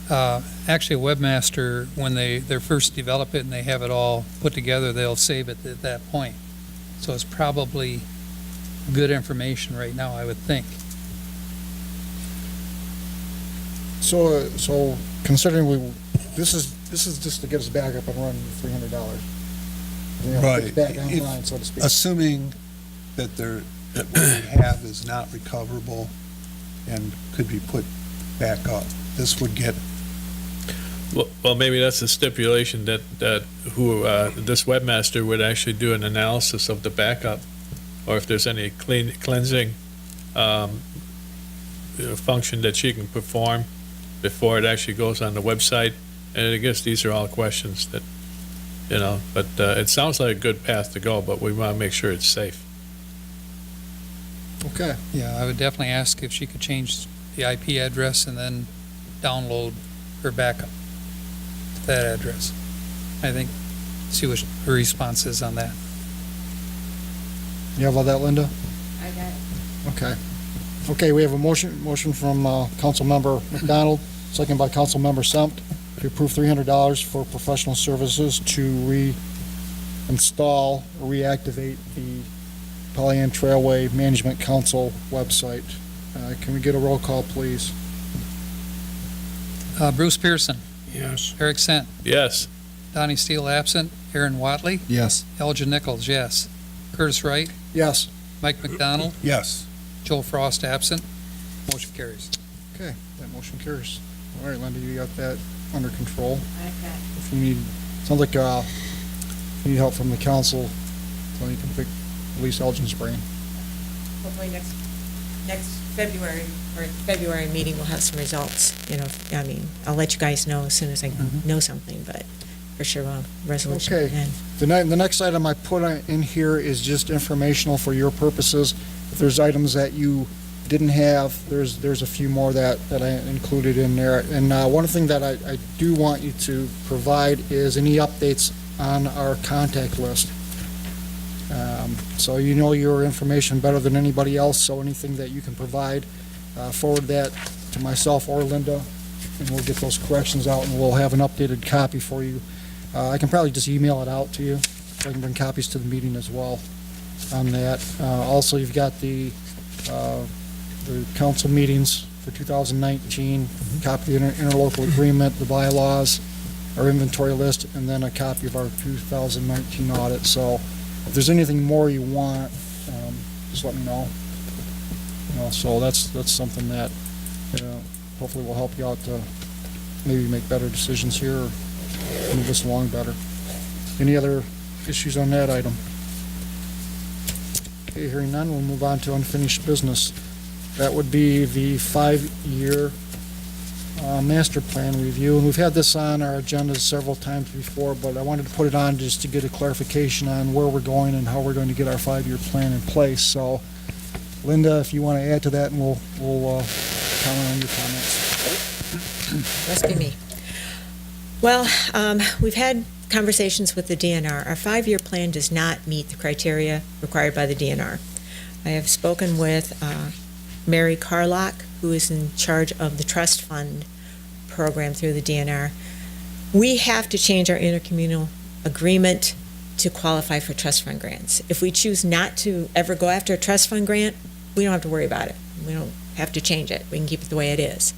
Actually, a webmaster, when they first develop it and they have it all put together, they'll save it at that point. So it's probably good information right now, I would think. So considering this is just to get us back up and running with $300. Right. It's back If- online, so to speak. Assuming that what we have is not recoverable and could be put back up, this would get, Well, maybe that's a stipulation that this webmaster would actually do an analysis of the backup, or if there's any cleansing function that she can perform before it actually goes on the website. And I guess these are all questions that but it sounds like a good path to go, but we want to make sure it's safe. Okay. Yeah, I would definitely ask if she could change the IP address and then download her backup to that address. I think, see what her response is on that. You have all that, Linda? I got it. Okay. Okay, we have a motion from Councilmember McDonald, second by Councilmember Sump, to approve $300 for professional services to reinstall or reactivate the Pollyanna Trailway Management Council website. Can we get a roll call, please? Bruce Pearson, Yes. Eric Sant, Yes. Donnie Steele absent, Aaron Watley, Yes. Elgin Nichols, yes. Curtis Wright, Yes. Mike McDonald, Yes. Joel Frost absent. Motion carries. Okay, that motion carries. All right, Linda, you got that under control. I've got it. If you need, sounds like you need help from the council, so you can pick at least Elgin's brain. Hopefully next February meeting, we'll have some results, I'll let you guys know as soon as I know something, but for sure, resolution. Okay. then. The next item I put in here is just informational for your purposes. If there's items that you didn't have, there's a few more that I included in there. And one thing that I do want you to provide is any updates on our contact list. So you know your information better than anybody else, so anything that you can provide, forward that to myself or Linda, and we'll get those corrections out, and we'll have an updated copy for you. I can probably just email it out to you. I can bring copies to the meeting as well on that. Also, you've got the council meetings for 2019, copy of the interlocal agreement, the bylaws, our inventory list, and then a copy of our 2019 audit. So if there's anything more you want, just let me know. So that's something that hopefully will help you out to maybe make better decisions here or move us along better. Any other issues on that item? Okay, hearing none, we'll move on to unfinished business. That would be the 5-year master plan review. And we've had this on our agenda several times before, but I wanted to put it on just to get a clarification on where we're going and how we're going to get our 5-year plan in place. So, Linda, if you want to add to that, and we'll comment on your comments. Must be me. Well, we've had conversations with the DNR. Our 5-year plan does not meet the criteria required by the DNR. I have spoken with Mary Carlock, who is in charge of the trust fund program through the DNR. We have to change our intercommunal agreement to qualify for trust fund grants. If we choose not to ever go after a trust fund grant, we don't have to worry about it. We don't have to change it. We can keep it the way it is.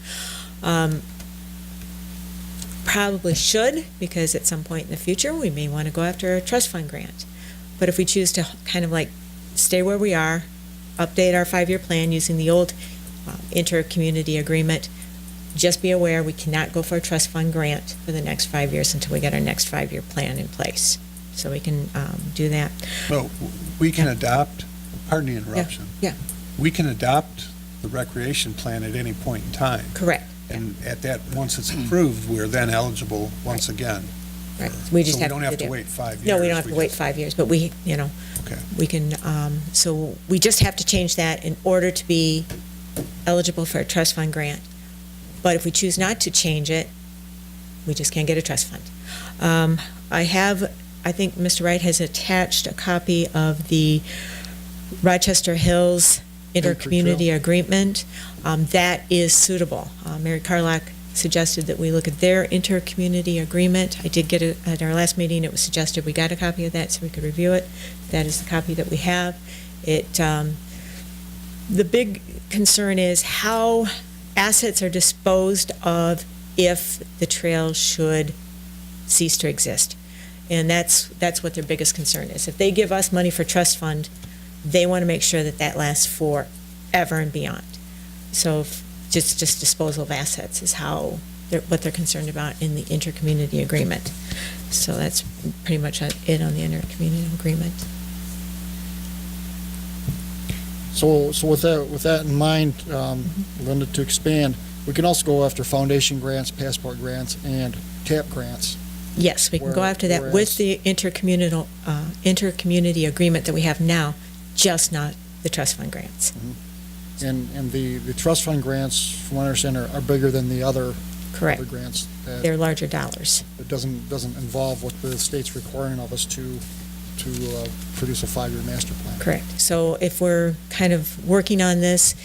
Probably should, because at some point in the future, we may want to go after a trust fund grant. But if we choose to kind of like stay where we are, update our 5-year plan using the old inter-community agreement, just be aware we cannot go for a trust fund grant for the next 5 years until we get our next 5-year plan in place. So we can do that. So we can adopt, pardon the interruption. Yeah. We can adopt the recreation plan at any point in time. Correct. And at that, once it's approved, we're then eligible once again. Right. We just So we have don't to have to do- wait 5 years. No, we don't have to wait just- 5 years, but we, Okay. we can, so we just have to change that in order to be eligible for a trust fund grant. But if we choose not to change it, we just can't get a trust fund. I think Mr. Wright has attached a copy of the Rochester Hills intercommunity agreement. That is suitable. Mary Carlock suggested that we look at their intercommunity agreement. I did get it at our last meeting. It was suggested we got a copy of that so we could review it. That is the copy that we have. The big concern is how assets are disposed of if the trail should cease to exist. And that's what their biggest concern is. If they give us money for trust fund, they want to make sure that that lasts forever and beyond. So just disposal of assets is what they're concerned about in the intercommunity agreement. So that's pretty much it on the intercommunity agreement. So with that in mind, Linda, to expand, we can also go after foundation grants, passport grants, and TAP grants. Yes, we can go after that with Whereas- the intercommunity agreement that we have now, just not the trust fund grants. And the trust fund grants, from what I understand, are bigger than the other Correct. grants. That They're larger dollars. it doesn't involve what the state's requiring of us to produce a 5-year master plan. Correct. So if we're kind of working on this,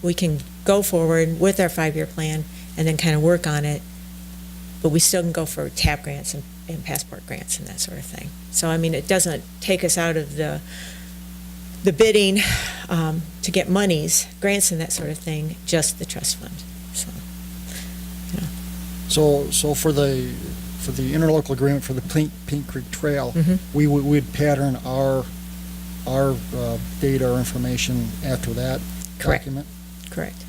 we can go forward with our 5-year plan and then kind of work on it, but we still can go for TAP grants and passport grants and that sort of thing. So, I mean, it doesn't take us out of the bidding to get monies, grants and that sort of thing, just the trust fund, so. So for the interlocal agreement for the Pink Creek Trail, Mhm. we'd pattern our data or information after that Correct. document? Correct.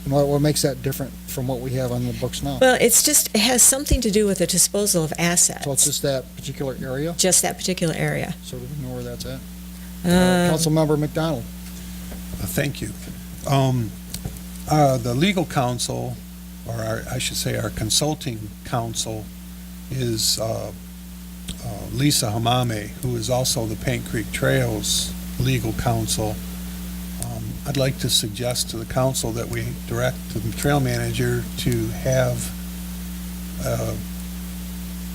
And what makes that different from what we have on the books now? Well, it has something to do with the disposal of assets. So it's just that particular area? Just that particular area. So do we know where that's at? Uh, Councilmember McDonald? Thank you. The legal counsel, or I should say our consulting counsel, is Lisa Hamame, who is also the Paint Creek Trails legal counsel. I'd like to suggest to the council that we direct the trail manager to have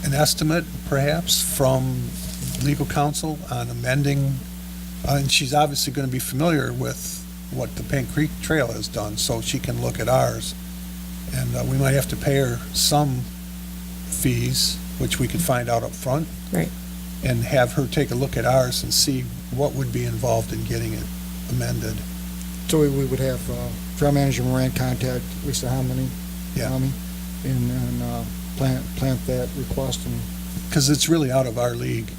an estimate, perhaps, from legal counsel on amending, and she's obviously going to be familiar with what the Paint Creek Trail has done, so she can look at ours. And we might have to pay her some fees, which we could find out up front. Right. And have her take a look at ours and see what would be involved in getting it amended. So we would have Trail Manager Moran contact Lisa Hamani, Yeah. and plant that request. And Because it's really out of our league,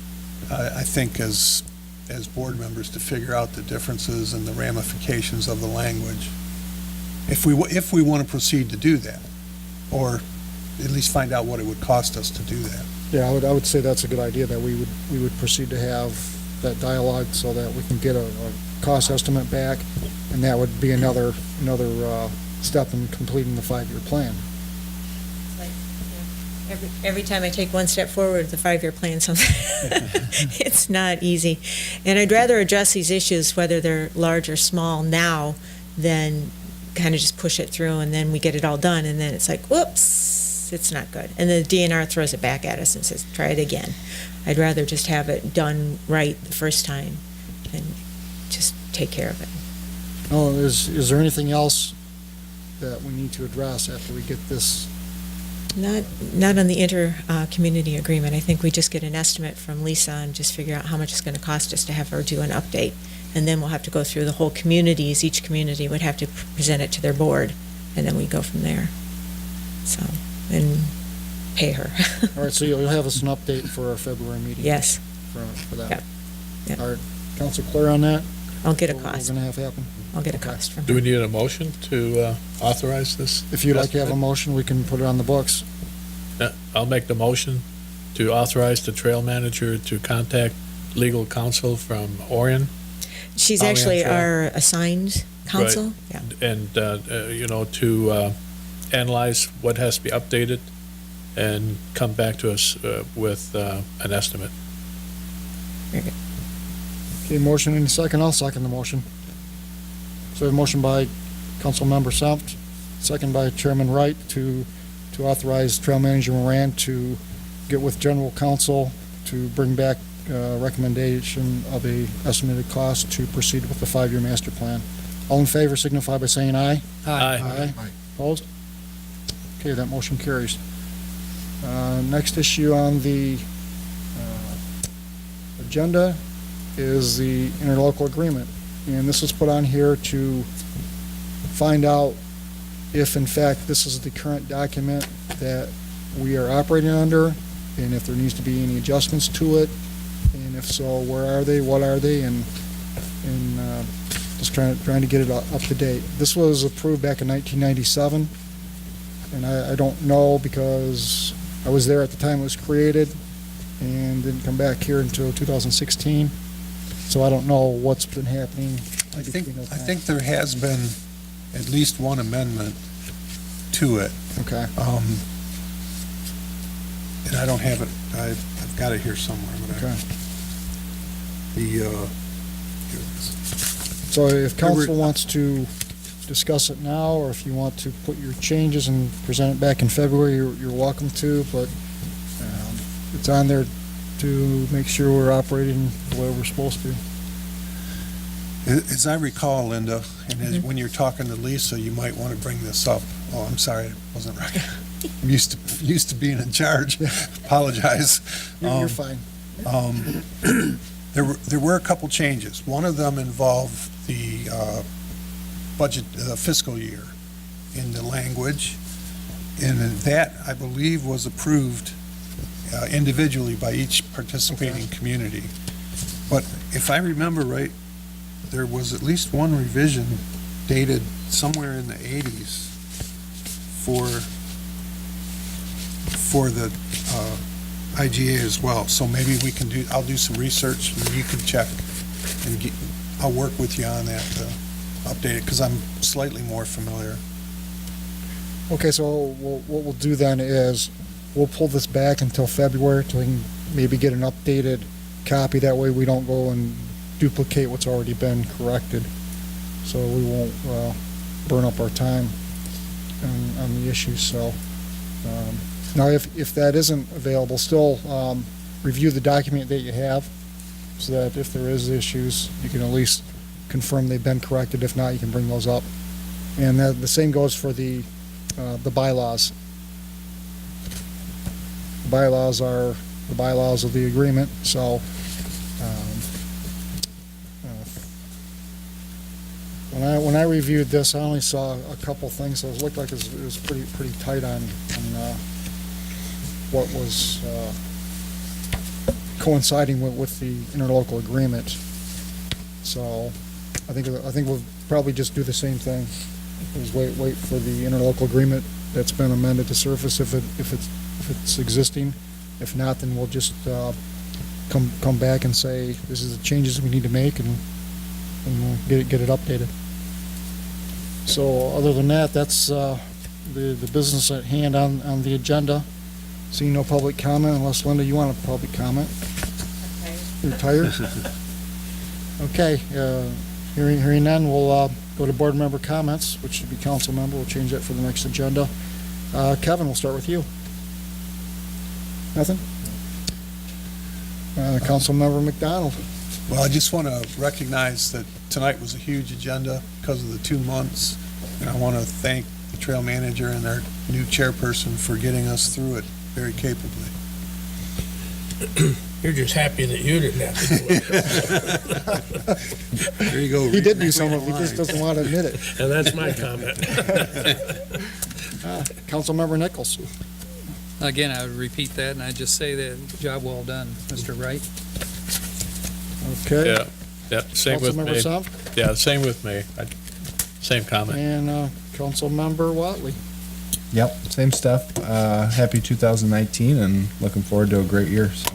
I think, as board members, to figure out the differences and the ramifications of the language. If we want to proceed to do that, or at least find out what it would cost us to do that. yeah, I would say that's a good idea, that we would proceed to have that dialogue so that we can get a cost estimate back, and that would be another step in completing the 5-year plan. Every time I take one step forward with the 5-year plan, it's not easy. And I'd rather address these issues, whether they're large or small, now than kind of just push it through and then we get it all done and then it's like, whoops, it's not good. And the DNR throws it back at us and says, try it again. I'd rather just have it done right the first time and just take care of it. Oh, is there anything else that we need to address after we get this? Not on the inter-community agreement. I think we just get an estimate from Lisa and just figure out how much it's going to cost us to have her do an update. And then we'll have to go through the whole communities. Each community would have to present it to their board, and then we go from there. So, and pay her. All right, so you'll have us an update for our February meeting? Yes, For that? Yep. Yep. All right, Council clear on that? I'll get a What cost. we're gonna have happen? I'll get a Okay. cost from Do her. we need a motion to authorize this? If you'd like to have a motion, we can put it on the books. I'll make the motion to authorize the trail manager to contact legal counsel from Orion She's Pollyanna actually Trail. our assigned counsel. Yeah. and, to analyze what has to be updated and come back to us with an estimate. Okay, motion in a second, I'll second the motion. So we have a motion by Councilmember South, second by Chairman Wright to authorize Trail Manager Moran to get with General Counsel to bring back recommendation of a estimated cost to proceed with the 5-year master plan. All in favor signify by saying aye. Aye. Opposed? Okay, that motion carries. Next issue on the agenda is the interlocal agreement. And this was put on here to find out if in fact this is the current document that we are operating under, and if there needs to be any adjustments to it, and if so, where are they, what are they, and just trying to get it up to date. This was approved back in 1997, and I don't know because I was there at the time it was created and didn't come back here until 2016, so I don't know what's been happening. I think there has been at least one amendment to it. Okay. And I don't have it, I've got it here somewhere, but Okay. here it is. So if There were- council wants to discuss it now, or if you want to put your changes and present it back in February, you're welcome to, but it's on there to make sure we're operating the way we're supposed to. As I recall, Linda, and as when you're talking to Lisa, you might want to bring this up. Oh, I'm sorry, it wasn't right. I'm used to being in charge. Apologize. You're fine. There were a couple changes. One of them involved the budget, fiscal year in the language, and that, I believe, was approved individually by each participating community. But if I remember right, there was at least one revision dated somewhere in the 80s for the IGA as well. So maybe we can I'll do some research and you can check and I'll work with you on that to update it because I'm slightly more familiar. Okay, so what we'll do then is we'll pull this back until February till we can maybe get an updated copy. That way we don't go and duplicate what's already been corrected. So we won't burn up our time on the issue. So now if that isn't available, still review the document that you have so that if there is issues, you can at least confirm they've been corrected. If not, you can bring those up. And the same goes for the bylaws. The bylaws are the bylaws of the agreement, so when I reviewed this, I only saw a couple things, so it looked like it was pretty tight on what was coinciding with the interlocal agreement. So I think we'll probably just do the same thing. Is wait for the interlocal agreement that's been amended to surface if it's existing. If not, then we'll just come back and say this is the changes we need to make and we'll get it updated. So other than that, that's the business at hand on the agenda. Seeing no public comment, unless Linda, you want a public comment? You're tired? Okay, hearing none, we'll go to board member comments, which should be council member. We'll change that for the next agenda. Kevin, we'll start with you. Nothing? Council member McDonald. Well, I just want to recognize that tonight was a huge agenda because of the 2 months, and I want to thank the trail manager and our new chairperson for getting us through it very capably. You're just happy that you didn't have to do it. There you go. He did do some of it, he just doesn't want to admit it. And that's my comment. Council member Nichols. Again, I would repeat that, and I just say that job well done, Mr. Wright. Okay. Yeah, same with Councilmember me. Sump Yeah, same with me. Same comment. and council member Watley. Yep, same stuff. Happy 2019 and looking forward to a great year. So.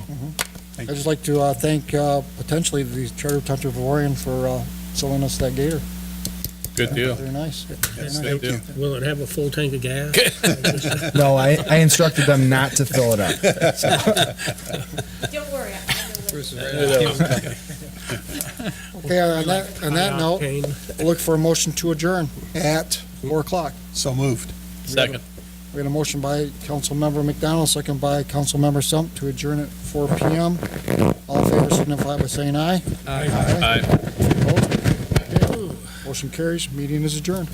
I'd just like to thank potentially the Charter Township of Orion for selling us that gator. Good deal. Very nice. Very nice. Good deal. Will it have a full tank of gas? No, I instructed them not to fill it up. Don't worry. Bruce is right. Okay, on that note, we'll look for a motion to adjourn at 4 o'clock. So moved. Second. We had a motion by council member McDonald, second by council member Sump to adjourn at 4 p.m. All in favor signify by saying aye. Aye. Opposed? Okay. Motion carries. Meeting is adjourned.